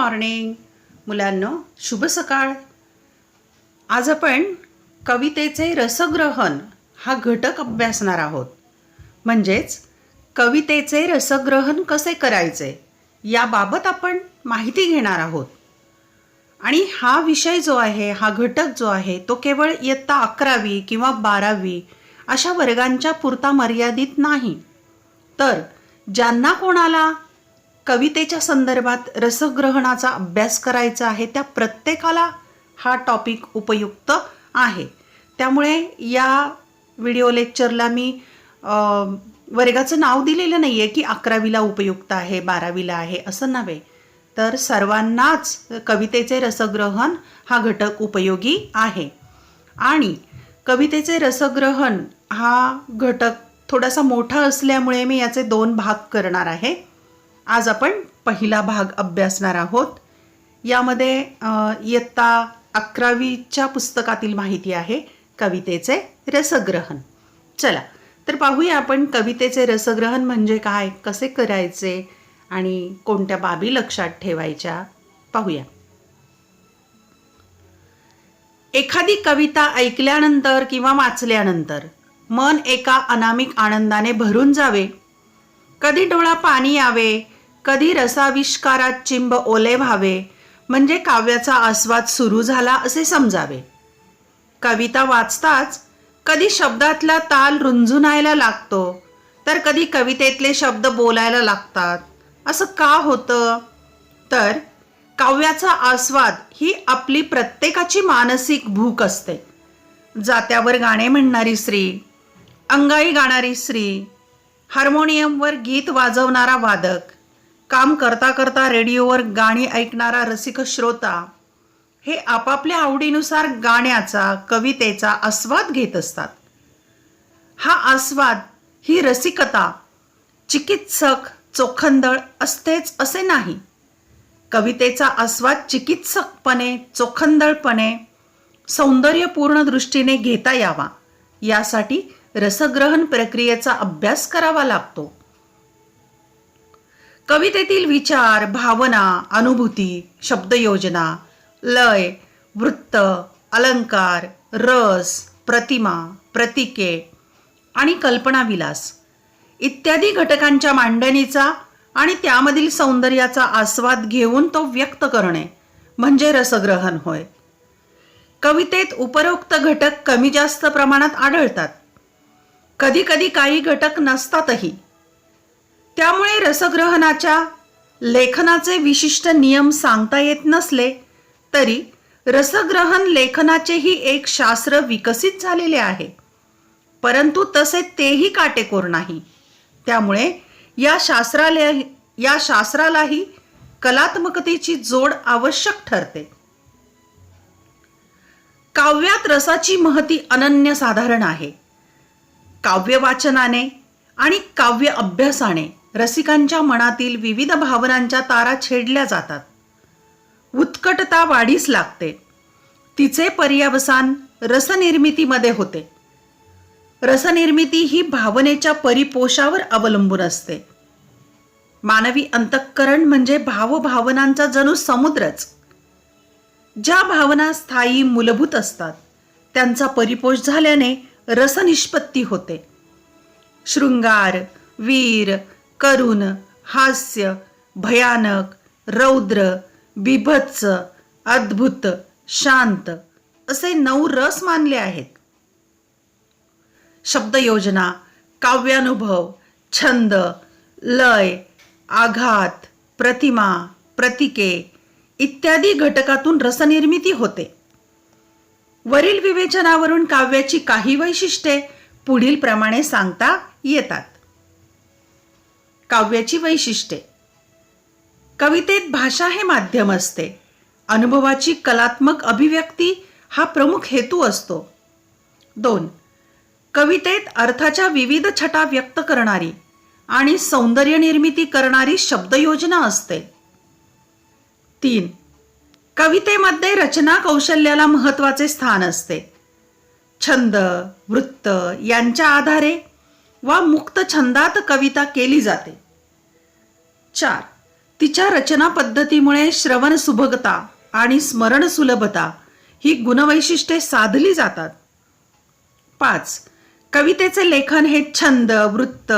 Morning मुलांनो, शुभ सकाळ. आज आपण कवितेचे रसग्रहण हा घटक अभ्यासणार आहोत. म्हणजेच कवितेचे रसग्रहण कसे करायचे याबाबत आपण माहिती घेणार आहोत. आणि हा विषय जो आहे, हा घटक जो आहे तो केवळ इयत्ता 11वी किंवा 12वी अशा वर्गांच्या पुरता मर्यादित नाही, तर ज्यांना कोणाला कवितेच्या संदर्भात रसग्रहणाचा अभ्यास करायचा आहे त्या प्रत्येकाला हा टॉपिक उपयुक्त आहे. त्यामुळे या व्हिडिओ लेक्चरला मी वर्गाचं नाव दिलेलं नाही आहे की 11वीला उपयुक्त आहे, 12वीला आहे असं नव्हे, तर सर्वांनाच कवितेचे रसग्रहण हा घटक उपयोगी आहे. आणि कवितेचे रसग्रहण हा घटक थोडासा मोठा असल्यामुळे मी याचे 2 भाग करणार आहे. आज आपण पहिला भाग अभ्यासणार आहोत. यामध्ये इयत्ता 11वीच्या पुस्तकातील माहिती आहे कवितेचे रसग्रहण. चला तर पाहूया आपण कवितेचे रसग्रहण म्हणजे काय, कसे करायचे आणि कोणत्या बाबी लक्षात ठेवायच्या पाहूया. एखादी कविता ऐकल्यानंतर किंवा वाचल्यानंतर मन एका अनामिक आनंदाने भरून जावे. कधी डोळा पाणी यावे, कधी रसाविष्कारात चिंब ओले व्हावे, म्हणजे काव्याचा आस्वाद सुरू झाला असे समजावे. कविता वाचताच कधी शब्दातला ताल रुंजुनायला लागतो, तर कधी कवितेतले शब्द बोलायला लागतात. असं का होतं? तर काव्याचा आस्वाद ही आपली प्रत्येकाची मानसिक भूक असते. जात्यावर गाणे म्हणणारी स्त्री, अंगाई गाणारी स्त्री, हार्मोनियमवर गीत वाजवणारा वादक, काम करता करता रेडिओवर गाणी ऐकणारा रसिक श्रोता, हे आपापल्या आवडीनुसार गाण्याचा, कवितेचा आस्वाद घेत असतात. हा आस्वाद, ही रसिकता चिकित्सक चोखंदळ असतेच असे नाही. कवितेचा आस्वाद चिकित्सकपणे, चोखंदळपणे, सौंदर्यपूर्ण दृष्टीने घेता यावा यासाठी रसग्रहण प्रक्रियेचा अभ्यास करावा लागतो. कवितेतील विचार, भावना, अनुभूती, शब्दयोजना, लय, वृत्त, अलंकार, रस, प्रतिमा, प्रतीके आणि कल्पनाविलास इत्यादी घटकांच्या मांडणीचा आणि त्यामधील सौंदर्याचा आस्वाद घेऊन तो व्यक्त करणे म्हणजे रसग्रहण होय. कवितेत उपरोक्त घटक कमी जास्त प्रमाणात आढळतात. कधी कधी काही घटक नसतातही. त्यामुळे रसग्रहणाच्या लेखनाचे विशिष्ट नियम सांगता येत नसले तरी रसग्रहण लेखनाचेही एक शास्त्र विकसित झालेले आहे, परंतु तसे तेही काटेकोर नाही. त्यामुळे या शास्त्रालाही कलात्मकतेची जोड आवश्यक ठरते. काव्यात रसाची महती अनन्यसाधारण आहे. काव्य वाचनाने आणि काव्य अभ्यासाने रसिकांच्या मनातील विविध भावनांच्या तारा छेडल्या जातात. उत्कटता वाढीस लागते. तिचे पर्यवसान रसनिर्मितीमध्ये होते. रसनिर्मिती ही भावनेच्या परिपोषावर अवलंबून असते. मानवी अंतःकरण म्हणजे भावभावनांचा जणू समुद्रच. ज्या भावना स्थायी, मूलभूत असतात त्यांचा परिपोष झाल्याने रसनिष्पत्ती होते. शृंगार, वीर, करुण, हास्य, भयानक, रौद्र, बिभत्स, अद्भुत, शांत असे 9 रस मानले आहेत. शब्दयोजना, काव्यानुभव, छंद, लय, आघात, प्रतिमा, प्रतीके इत्यादी घटकातून रसनिर्मिती होते. वरील विवेचनावरून काव्याची काही वैशिष्ट्ये पुढील प्रमाणे सांगता येतात. काव्याची वैशिष्ट्ये. कवितेत भाषा हे माध्यम असते. अनुभवाची कलात्मक अभिव्यक्ती हा प्रमुख हेतू असतो. 2. कवितेत अर्थाच्या विविध छटा व्यक्त करणारी आणि सौंदर्य निर्मिती करणारी शब्दयोजना असते. 3. कवितेमध्ये रचना कौशल्याला महत्त्वाचे स्थान असते. छंद, वृत्त यांच्या आधारे वा मुक्त छंदात कविता केली जाते. 4. तिच्या रचना पद्धतीमुळे श्रवण सुभगता आणि स्मरण सुलभता ही गुणवैशिष्ट्ये साधली जातात. 5. कवितेचे लेखन हे छंद, वृत्त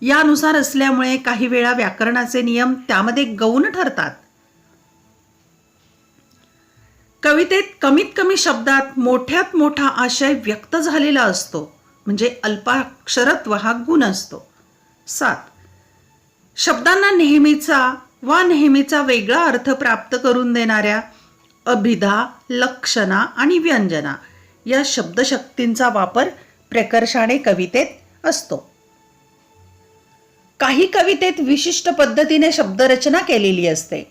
यानुसार असल्यामुळे काही वेळा व्याकरणाचे नियम त्यामध्ये गौण ठरतात. कवितेत कमीत कमी शब्दात मोठ्यात मोठा आशय व्यक्त झालेला असतो, म्हणजे अल्पाक्षरत्व हा गुण असतो. 7. शब्दांना नेहमीचा वेगळा अर्थ प्राप्त करून देणाऱ्या अभिधा, लक्षणा आणि व्यंजना या शब्दशक्तींचा वापर प्रकर्षाने कवितेत असतो. काही कवितेत विशिष्ट पद्धतीने शब्दरचना केलेली असते.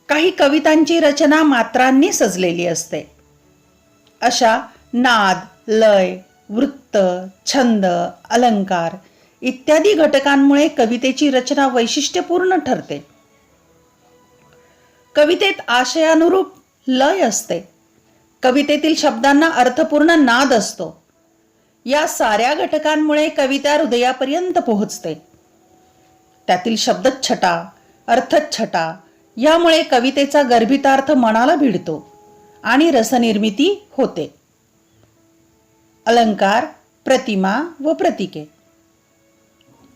काही कवितांची रचना मात्रांनी सजलेली असते. अशा नाद, लय, वृत्त, छंद, अलंकार इत्यादी घटकांमुळे कवितेची रचना वैशिष्ट्यपूर्ण ठरते. कवितेत आशयानुरूप लय असते. कवितेतील शब्दांना अर्थपूर्ण नाद असतो. या साऱ्या घटकांमुळे कविता हृदयापर्यंत पोहोचते. त्यातील शब्दच्छटा, अर्थच्छटा यामुळे कवितेचा गर्भितार्थ मनाला भिडतो आणि रसनिर्मिती होते. अलंकार, प्रतिमा व प्रतीके.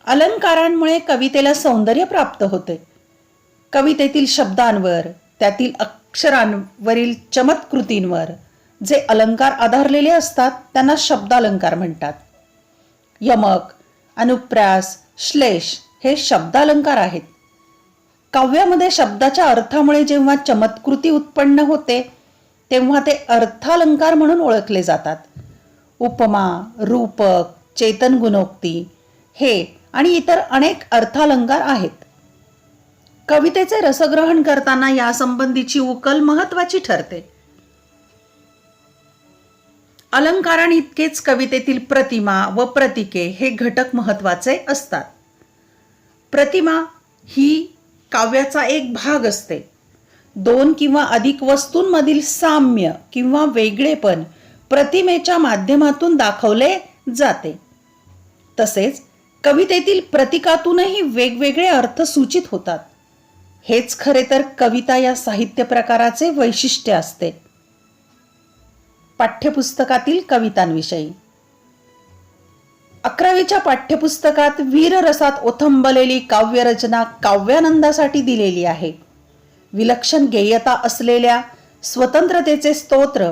अलंकारांमुळे कवितेला सौंदर्य प्राप्त होते. कवितेतील शब्दांवर, त्यातील अक्षरांवरील चमत्कृतींवर जे अलंकार आधारलेले असतात त्यांना शब्दालंकार म्हणतात. यमक, अनुप्रास, श्लेष हे शब्दालंकार आहेत. काव्यामध्ये शब्दाच्या अर्थामुळे जेव्हा चमत्कृती उत्पन्न होते तेव्हा ते अर्थालंकार म्हणून ओळखले जातात. उपमा, रूपक, चेतन गुणोक्ती हे आणि इतर अनेक अर्थालंकार आहेत. कवितेचे रसग्रहण करताना यासंबंधीची उकल महत्वाची ठरते. अलंकारांइतकेच कवितेतील प्रतिमा व प्रतीके हे घटक महत्वाचे असतात. प्रतिमा ही काव्याचा एक भाग असते. 2 किंवा अधिक वस्तूंमधील साम्य किंवा वेगळेपण प्रतिमेच्या माध्यमातून दाखवले जाते. तसेच कवितेतील प्रतीकातूनही वेगवेगळे अर्थ सूचित होतात. हेच खरे तर कविता या साहित्य प्रकाराचे वैशिष्ट्य असते. पाठ्यपुस्तकातील कवितांविषयी. 11वीच्या पाठ्यपुस्तकात वीररसात ओथंबलेली काव्यरचना काव्यानंदासाठी दिलेली आहे. विलक्षण गेयता असलेल्या स्वतंत्रतेचे स्तोत्र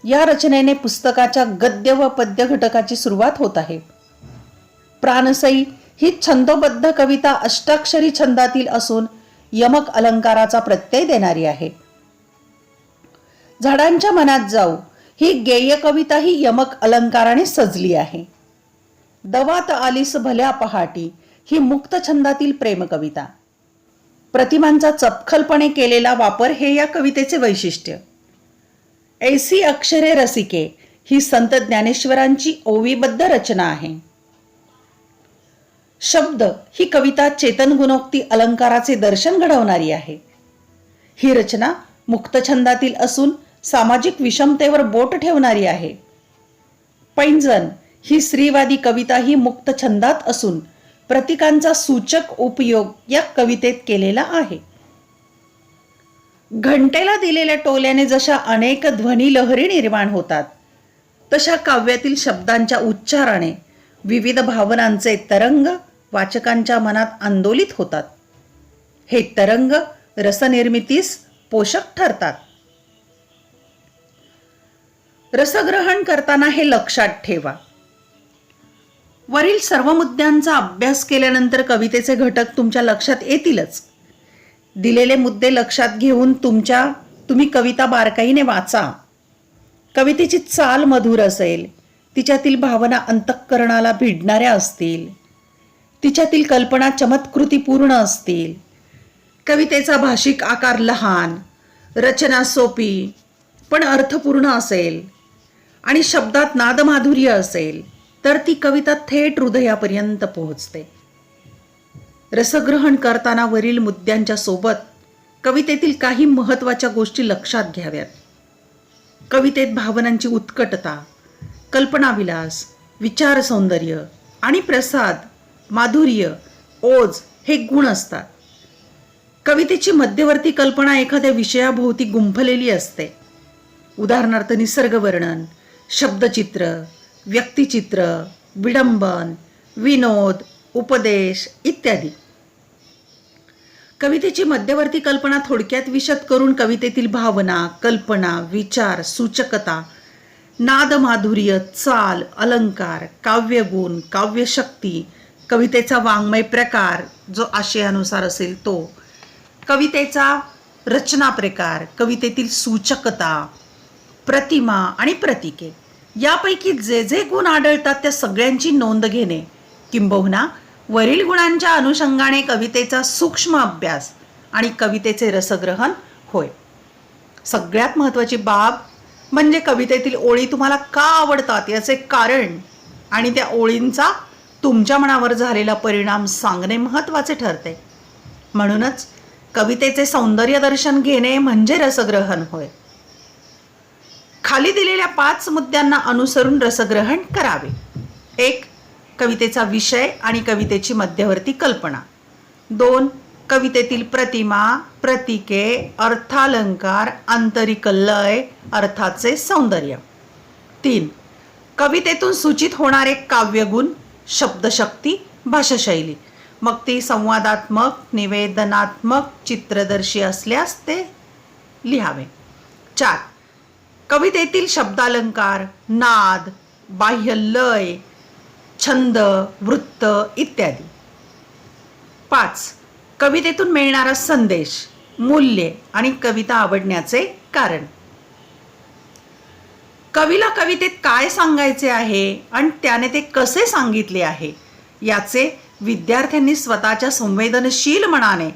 या रचनेने पुस्तकाच्या गद्य व पद्य घटकाची सुरुवात होत आहे. प्राणसई ही छंदोबद्ध कविता अष्टाक्षरी छंदातील असून यमक अलंकाराचा प्रत्यय देणारी आहे. झाडांच्या मनात जाऊ ही गेय कविता ही यमक अलंकाराने सजली आहे. दवात आलीस भल्या पहाटी ही मुक्त छंदातील प्रेम कविता. प्रतिमांचा चपखलपणे केलेला वापर हे या कवितेचे वैशिष्ट्य. ऐसी अक्षरे रसिके ही संत ज्ञानेश्वरांची ओवीबद्ध रचना आहे. शब्द ही कविता चेतन गुणोक्ती अलंकाराचे दर्शन घडवणारी आहे. ही रचना मुक्त छंदातील असून सामाजिक विषमतेवर बोट ठेवणारी आहे. पैंजण ही स्त्रीवादी कविता ही मुक्त छंदात असून प्रतीकांचा सूचक उपयोग या कवितेत केलेला आहे. घंटेला दिलेल्या टोल्याने जशा अनेक ध्वनी लहरी निर्माण होतात तशा काव्यातील शब्दांच्या उच्चाराने विविध भावनांचे तरंग वाचकांच्या मनात आंदोलित होतात. हे तरंग रसनिर्मितीस पोषक ठरतात. रसग्रहण करताना हे लक्षात ठेवा. वरील सर्व मुद्द्यांचा अभ्यास केल्यानंतर कवितेचे घटक तुमच्या लक्षात येतीलच. दिलेले मुद्दे लक्षात घेऊन तुम्ही कविता बारकाईने वाचा. कवितेची चाल मधुर असेल, तिच्यातील भावना अंतःकरणाला भिडणाऱ्या असतील, तिच्यातील कल्पना चमत्कृतीपूर्ण असतील, कवितेचा भाषिक आकार लहान, रचना सोपी पण अर्थपूर्ण असेल आणि शब्दात नादमाधुर्य असेल तर ती कविता थेट हृदयापर्यंत पोहोचते. रसग्रहण करताना वरील मुद्द्यांच्या सोबत कवितेतील काही महत्त्वाच्या गोष्टी लक्षात घ्याव्यात. कवितेत भावनांची उत्कटता, कल्पनाविलास, विचार सौंदर्य आणि प्रसाद, माधुर्य, ओज हे गुण असतात. कवितेची मध्यवर्ती कल्पना एखाद्या विषयाभोवती गुंफलेली असते. उदाहरणार्थ निसर्गवर्णन, शब्दचित्र, व्यक्तिचित्र, विडंबन, विनोद, उपदेश इत्यादी. कवितेची मध्यवर्ती कल्पना थोडक्यात विशद करून कवितेतील भावना, कल्पना, विचार, सूचकता, नादमाधुर्य, चाल, अलंकार, काव्यगुण, काव्यशक्ती, कवितेचा वाङ्मय प्रकार जो आशयानुसार असेल तो, कवितेचा रचना प्रकार, कवितेतील सूचकता, प्रतिमा आणि प्रतीके यापैकी जे जे गुण आढळतात त्या सगळ्यांची नोंद घेणे किंबहुना वरील गुणांच्या अनुषंगाने कवितेचा सूक्ष्म अभ्यास आणि कवितेचे रसग्रहण होय. सगळ्यात महत्त्वाची बाब म्हणजे कवितेतील ओळी तुम्हाला का आवडतात याचे कारण आणि त्या ओळींचा तुमच्या मनावर झालेला परिणाम सांगणे महत्त्वाचे ठरते. म्हणूनच कवितेचे सौंदर्य दर्शन घेणे म्हणजे रसग्रहण होय. खाली दिलेल्या 5 मुद्द्यांना अनुसरून रसग्रहण करावे. 1. कवितेचा विषय आणि कवितेची मध्यवर्ती कल्पना. 2. कवितेतील प्रतिमा, प्रतीके, अर्थालंकार, आंतरिक लय, अर्थाचे सौंदर्य. 3. कवितेतून सूचित होणारे काव्यगुण, शब्दशक्ती, भाषाशैली, मग ती संवादात्मक, निवेदनात्मक, चित्रदर्शी असल्यास ते लिहावे. 4. कवितेतील शब्दालंकार, नाद, बाह्य लय, छंद, वृत्त इत्यादी. 5. कवितेतून मिळणारा संदेश, मूल्ये आणि कविता आवडण्याचे कारण. कवीला कवितेत काय सांगायचे आहे आणि त्याने ते कसे सांगितले आहे याचे विद्यार्थ्यांनी स्वतःच्या संवेदनशील मनाने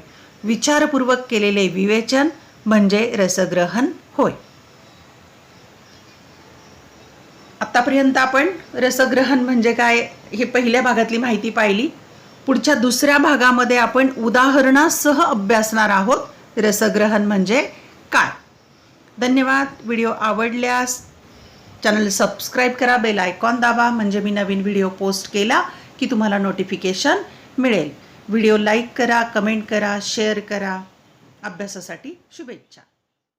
विचारपूर्वक केलेले विवेचन म्हणजे रसग्रहण होय. आतापर्यंत आपण रसग्रहण म्हणजे काय हे पहिल्या भागातली माहिती पाहिली. पुढच्या दुसऱ्या भागामध्ये आपण उदाहरणासह अभ्यासणार आहोत रसग्रहण म्हणजे काय. धन्यवाद. व्हिडिओ आवडल्यास चॅनल सबस्क्राईब करा, बेल आयकॉन दाबा म्हणजे मी नवीन व्हिडिओ पोस्ट केला की तुम्हाला नोटिफिकेशन मिळेल. व्हिडिओ लाईक करा, कमेंट करा, शेअर करा. अभ्यासासाठी शुभेच्छा.